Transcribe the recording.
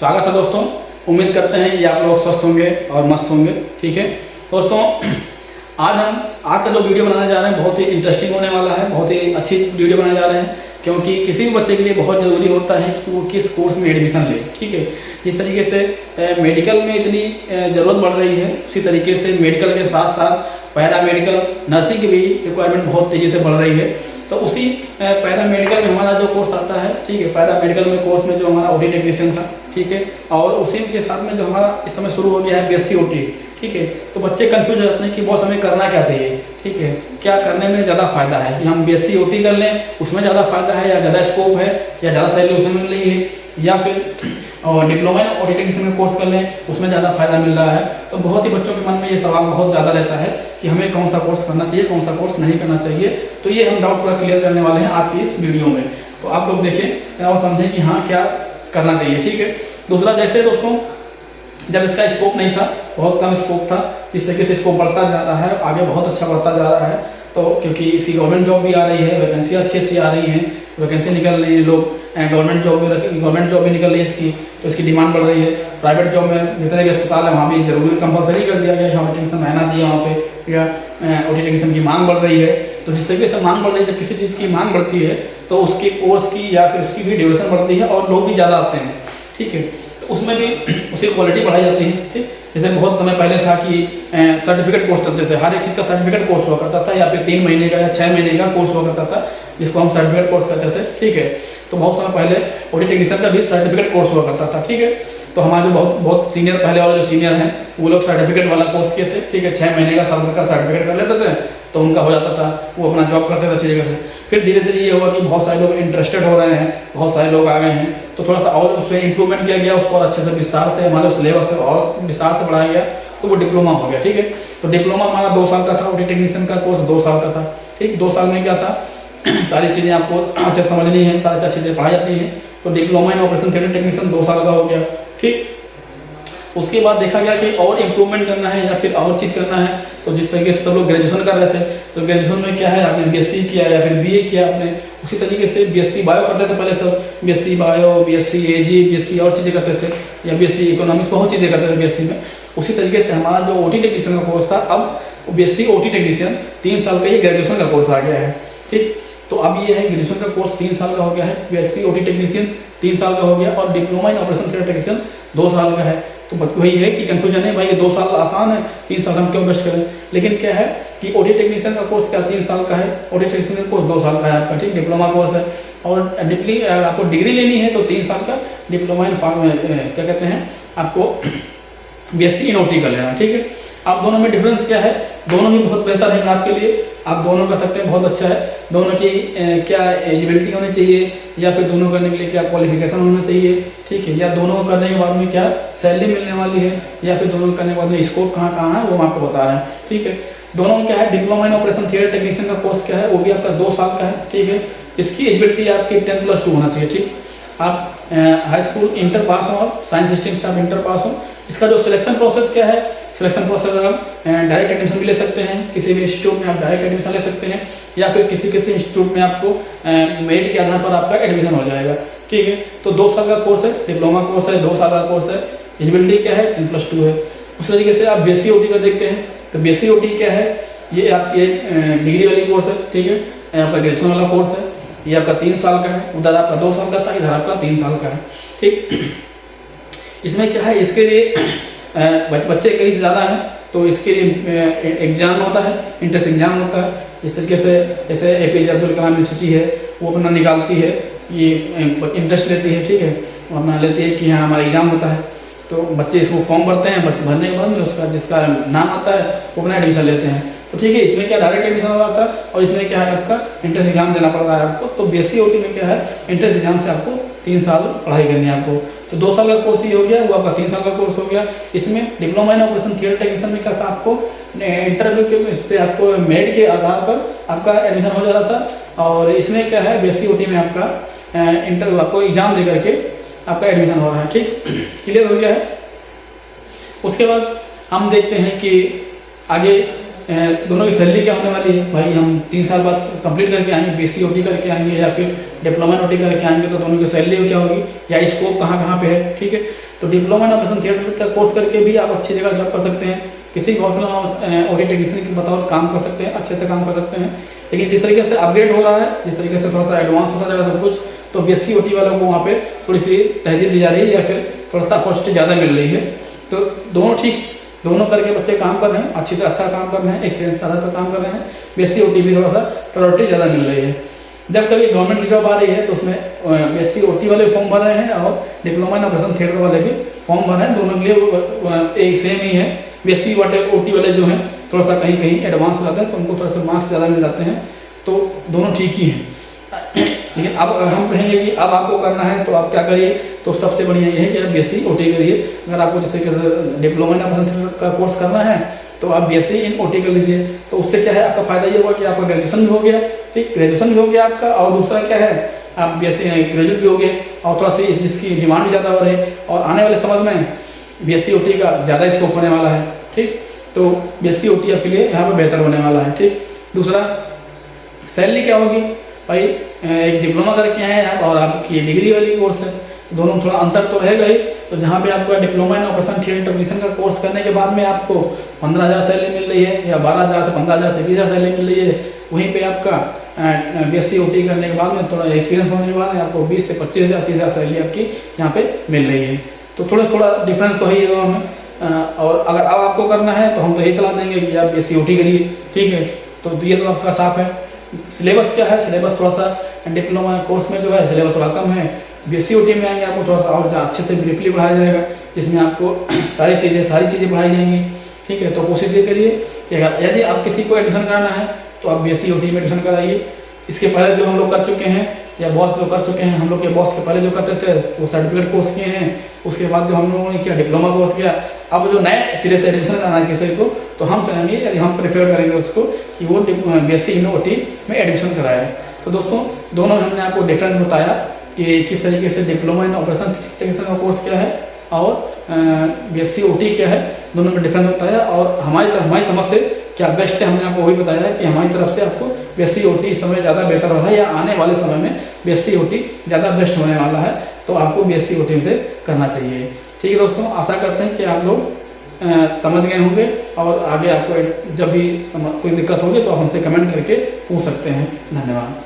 स्वागत है दोस्तों। उम्मीद करते हैं कि आप लोग स्वस्थ होंगे और मस्त होंगे। ठीक है दोस्तों, आज का जो वीडियो बनाने जा रहे हैं बहुत ही इंटरेस्टिंग होने वाला है। बहुत ही अच्छी वीडियो बनाने जा रहे हैं क्योंकि किसी भी बच्चे के लिए बहुत ज़रूरी होता है कि वो किस कोर्स में एडमिशन ले। ठीक है, जिस तरीके से मेडिकल में इतनी ज़रूरत बढ़ रही है, उसी तरीके से मेडिकल के साथ साथ पैरा मेडिकल नर्सिंग की भी रिक्वायरमेंट बहुत तेज़ी से बढ़ रही है। तो उसी पैरा मेडिकल में हमारा जो कोर्स आता है, ठीक है, पैरा मेडिकल में कोर्स में जो हमारा ओटी टेक्नीशियन था, ठीक है, और उसी के साथ में जो हमारा इस समय शुरू हो गया है बीएससी ओटी। ठीक है, तो बच्चे कंफ्यूज हो जाते हैं कि बॉस हमें करना क्या चाहिए। ठीक है, क्या करने में ज़्यादा फायदा है कि हम बीएससी ओटी कर लें, उसमें ज़्यादा फायदा है या ज़्यादा स्कोप है या ज़्यादा सैलरी उसमें मिल रही है, या फिर डिप्लोमा इन ओटी टेक्नीशियन में कोर्स कर लें, उसमें ज़्यादा फायदा मिल रहा है। तो बहुत ही बच्चों के मन में ये सवाल बहुत ज़्यादा रहता है कि हमें कौन सा कोर्स करना चाहिए, कौन सा कोर्स नहीं करना चाहिए। तो ये हम डाउट पूरा क्लियर करने वाले हैं आज की इस वीडियो में। तो आप लोग देखें और समझें कि हाँ क्या करना चाहिए। ठीक है, दूसरा, जैसे दोस्तों जब इसका स्कोप नहीं था, बहुत कम स्कोप था, इस तरीके से स्कोप बढ़ता जा रहा है, आगे बहुत अच्छा बढ़ता जा रहा है। तो क्योंकि इसकी गवर्नमेंट जॉब भी आ रही है, वैकेंसी अच्छी आ रही हैं, वैकेंसी निकल रही है, लोग गवर्नमेंट जॉब भी निकल रही है इसकी, तो इसकी डिमांड बढ़ रही है। प्राइवेट जॉब में जितने भी अस्पताल है वहाँ भी जरूरी कंपलसरी कर दिया गया है, टेक्नीशियन रहना चाहिए वहाँ पे, या ओटी टेक्नीशियन की मांग बढ़ रही है। तो जिस तरीके से मांग बढ़ रही है, जब किसी चीज़ की मांग बढ़ती है तो उसकी कोर्स की या फिर उसकी भी ड्यूरेशन बढ़ती है और लोग भी ज़्यादा आते हैं। ठीक है, उसमें भी उसकी क्वालिटी बढ़ाई जाती है। ठीक, जैसे बहुत समय पहले था कि सर्टिफिकेट कोर्स चलते थे, हर एक चीज़ का सर्टिफिकेट कोर्स हुआ करता था, या फिर 3 महीने का या 6 महीने का कोर्स हुआ करता था, जिसको हम सर्टिफिकेट कोर्स कहते थे। ठीक है, तो बहुत समय पहले ओटी टेक्नीशियन का भी सर्टिफिकेट कोर्स हुआ करता था। ठीक है, तो हमारे जो बहुत सीनियर, पहले वाले जो सीनियर हैं वो लोग सर्टिफिकेट वाला कोर्स किए थे। ठीक है, 6 महीने का, साल भर का सर्टिफिकेट कर लेते थे तो उनका हो जाता था, वो अपना जॉब करते थे अच्छी जगह से। फिर धीरे धीरे ये हुआ कि बहुत सारे लोग इंटरेस्टेड हो रहे हैं, बहुत सारे लोग आ गए हैं, तो थोड़ा सा और उसमें इंप्रूवमेंट किया गया, उसको और अच्छे से विस्तार से हमारे सिलेबस और विस्तार से बढ़ाया गया, तो वो डिप्लोमा हो गया। ठीक है, तो डिप्लोमा हमारा 2 साल का था, ओटी टेक्नीशियन का कोर्स 2 साल का था। ठीक, 2 साल में क्या था, सारी चीज़ें आपको अच्छे समझनी है, सारी अच्छी चीज़ें पढ़ाई जाती हैं। तो diploma in operation theatre technician 2 साल का हो गया। ठीक, उसके बाद देखा गया कि और इम्प्रूवमेंट करना है या फिर और चीज़ करना है, तो जिस तरीके से सब लोग ग्रेजुएशन कर रहे थे, तो ग्रेजुएशन में क्या है, आपने बीएससी किया या फिर बीए किया आपने, उसी तरीके से बीएससी बायो करते थे पहले सब, बीएससी बायो, बीएससी एजी, बीएससी और चीज़ें करते थे, या बीएससी इकोनॉमिक्स, बहुत चीज़ें करते थे बीएससी में। उसी तरीके से हमारा जो ओटी टेक्नीशियन का कोर्स था, अब बीएससी ओटी टेक्नीशियन 3 साल का ये ग्रेजुएशन का कोर्स आ गया है। ठीक, तो अब ये है ग्रेजुएशन का कोर्स 3 साल का हो गया है, बीएससी ओटी टेक्नीशियन 3 साल का हो गया, और diploma in operation theatre technician 2 साल का है। तो वही है कि कंफ्यूजन है भाई, ये 2 साल आसान है, 3 साल हम क्यों वेस्ट करें। लेकिन क्या है कि ओटी टेक्नीशियन का कोर्स क्या 3 साल का है, ओटी टेक्नीशियन का कोर्स 2 साल का है आपका। ठीक, डिप्लोमा कोर्स है, और आपको डिग्री लेनी है तो 3 साल का डिप्लोमा इन क्या कहते हैं, आपको बीएससी इन ओटी कर लेना। ठीक है, आप दोनों में डिफरेंस क्या है, दोनों ही बहुत बेहतर है आपके लिए, आप दोनों कर सकते हैं, बहुत अच्छा है। दोनों की क्या एलिजिबिलिटी होनी चाहिए, या फिर दोनों करने के लिए क्या क्वालिफिकेशन होना चाहिए। ठीक है, या दोनों को करने के बाद में क्या सैलरी मिलने वाली है, या फिर दोनों करने के बाद में स्कोप कहाँ कहाँ है, वो हम आपको बता रहे हैं। ठीक है, दोनों में क्या है, diploma in operation theatre technician का कोर्स क्या है, वो भी आपका 2 साल का है। ठीक है, इसकी एलिजिबिलिटी आपकी 10+2 होना चाहिए। ठीक, आप हाई स्कूल इंटर पास हो, और साइंस स्ट्रीम से आप इंटर पास हो। इसका जो सिलेक्शन प्रोसेस क्या है, सिलेक्शन प्रोसेस आप डायरेक्ट एडमिशन भी ले सकते हैं, किसी भी इंस्टीट्यूट में आप डायरेक्ट एडमिशन ले सकते हैं, या फिर किसी इंस्टीट्यूट में आपको मेरिट के आधार पर आपका एडमिशन हो जाएगा। ठीक है, तो 2 साल का कोर्स है, डिप्लोमा कोर्स है, 2 साल का कोर्स है, एलिजिबिलिटी क्या है 10+2 है। उस तरीके से आप बीएससी ओटी का देखते हैं, तो बीएससी ओटी क्या है, ये आपके डिग्री वाली कोर्स है। ठीक है, आपका ग्रेजुएशन वाला कोर्स है, ये आपका 3 साल का है, उधर आपका 2 साल का था, इधर आपका 3 साल का है। ठीक, इसमें क्या है, इसके लिए बच्चे कई ज़्यादा हैं, तो इसके लिए एग्ज़ाम होता है, इंट्रेंस एग्जाम होता है। इस तरीके से जैसे एपीजे अब्दुल कलाम यूनिवर्सिटी है, वो अपना निकालती है, ये इंटरेस्ट लेती है। ठीक है, वो अपना लेती है कि हाँ हमारा एग्ज़ाम होता है, तो बच्चे इसको फॉर्म भरते हैं, बच्चे भरने के बाद में उसका जिसका नाम आता है वो अपना एडमिशन लेते हैं। तो ठीक है, इसमें क्या डायरेक्ट एडमिशन हो जाता है, और इसमें क्या है आपका इंट्रेंस एग्जाम देना पड़ रहा है आपको। तो बीएससी ओटी में क्या है, इंट्रेंस एग्जाम से आपको 3 साल पढ़ाई करनी है आपको। तो 2 साल का कोर्स ही हो गया, वो आपका 3 साल का कोर्स हो गया। इसमें diploma in operation theatre technician में क्या था, आपको इंटरव्यू के इस पर आपको मेरिट के आधार पर आपका एडमिशन हो जाता था, और इसमें क्या है बीएससी ओटी में आपका इंटरव्यू, आपको एग्जाम दे करके आपका एडमिशन हो रहा है। ठीक, क्लियर हो गया है। उसके बाद हम देखते हैं कि आगे दोनों की सैलरी क्या होने वाली है। भाई हम 3 साल बाद कंप्लीट करके आएंगे, बीएससी ओटी करके आएंगे, या फिर डिप्लोमा ओटी करके आएंगे, तो दोनों की सैलरी क्या होगी, या स्कोप कहाँ कहाँ पे है। ठीक है, तो डिप्लोमा इन ऑपरेशन थिएटर का कोर्स करके भी आप अच्छी जगह जॉब कर सकते हैं, किसी भी हॉस्पिटल में ओटी टेक्नीशियन के बतौर काम कर सकते हैं, अच्छे से काम कर सकते हैं। लेकिन जिस तरीके से अपग्रेड हो रहा है, जिस तरीके से थोड़ा सा एडवांस होता जा रहा है सब कुछ, तो बीएससी ओटी वालों को वहाँ पे थोड़ी सी तहजीब दी जा रही है या फिर थोड़ा सा अपॉर्चुनिटी ज़्यादा मिल रही है। तो दोनों ठीक, दोनों करके बच्चे काम कर रहे हैं, अच्छे से अच्छा काम कर रहे हैं, एक्सपीरियंस के आधार पर काम कर रहे हैं। बीएससी ओटी भी थोड़ा सा प्रायोरिटी ज़्यादा मिल रही है। जब कभी गवर्नमेंट की जॉब आ रही है तो उसमें बीएससी ओटी वाले फॉर्म भर रहे हैं और डिप्लोमा इन ऑपरेशन थिएटर वाले भी फॉर्म भर रहे हैं। दोनों के लिए एक सेम ही है। बीएससी ओटी वाले जो हैं थोड़ा सा कहीं कहीं एडवांस हो जाता है, तो उनको थोड़ा सा मार्क्स ज़्यादा मिल जाते हैं, तो दोनों ठीक ही हैं। लेकिन अब हम कहेंगे कि अब आपको करना है तो आप क्या करिए, तो सबसे बढ़िया ये है कि आप बीएससी ओटी करिए। अगर आपको जिस तरीके से डिप्लोमा इन ऑपरेशन थिएटर का कोर्स करना है तो आप बीएससी इन ओटी कर लीजिए। तो उससे क्या है, आपका फायदा ये होगा कि आपका ग्रेजुएशन भी हो गया, ठीक, ग्रेजुएशन भी हो गया आपका, और दूसरा क्या है, आप बीएससी ग्रेजुएट भी हो गए, और थोड़ा सी जिसकी डिमांड भी ज़्यादा हो रही है, और आने वाले समझ में बीएससी ओटी का ज़्यादा स्कोप होने वाला है, ठीक। तो बीएससी ओटी आपके लिए यहाँ पर बेहतर होने वाला है, ठीक। दूसरा, सैलरी क्या होगी भाई, एक डिप्लोमा करके आए आप और आपकी डिग्री वाली कोर्स है, दोनों में थोड़ा अंतर तो रहेगा ही। तो जहाँ पे आपका diploma in operation theatre technician का कोर्स करने के बाद में आपको 15,000 सैलरी मिल रही है, या 12,000 से 15,000 से 20,000 सैलरी मिल रही है, वहीं पे आपका बीएससी ओटी करने के बाद में थोड़ा एक्सपीरियंस होने के बाद में आपको 20 से 25,000 30,000 सैलरी आपकी यहाँ पे मिल रही है। तो थोड़ा डिफरेंस तो है ही दोनों में। और अगर अब आपको करना है तो हम तो यही सलाह देंगे कि आप बीएससी ओटी करिए, ठीक है। तो ये तो आपका साफ है। सिलेबस क्या है, सिलेबस थोड़ा सा डिप्लोमा कोर्स में जो है सिलेबस थोड़ा कम है। बीएससी ओटी में आएंगे आपको थोड़ा सा और अच्छे से ब्रीफली पढ़ाया जाएगा, जिसमें आपको सारी चीज़ें पढ़ाई जाएंगी, ठीक है। तो कोशिश ये करिए कि यदि आप किसी को एडमिशन कराना है तो आप बीएससी ओटी में एडमिशन कराइए। इसके पहले जो हम लोग कर चुके हैं या बॉस जो कर चुके हैं, हम लोग के बॉस के पहले जो करते थे वो सर्टिफिकेट कोर्स किए हैं, उसके बाद जो हम लोगों ने किया डिप्लोमा कोर्स किया। अब जो नए सिरे से एडमिशन कराना है किसी को, तो हम चाहेंगे यदि हम प्रेफर करेंगे उसको कि वो बीएससी इन ओटी में एडमिशन कराए। तो दोस्तों, दोनों में हमने आपको डिफरेंस बताया कि किस तरीके से डिप्लोमा इन ऑपरेशन टेक्नीशियन का कोर्स क्या है और बीएससी ओटी क्या है, दोनों में डिफरेंस बताया। और हमारी समझ से क्या बेस्ट है हमने आपको वही बताया है कि हमारी तरफ से आपको बीएससी ओटी इस समय ज़्यादा बेहतर हो रहा है, या आने वाले समय में बीएससी ओटी ज़्यादा बेस्ट होने वाला है, तो आपको बीएससी ओटी से करना चाहिए, ठीक है। दोस्तों, आशा करते हैं कि आप लोग समझ गए होंगे, और आगे आपको जब भी कोई दिक्कत होगी तो आप हमसे कमेंट करके पूछ सकते हैं। धन्यवाद।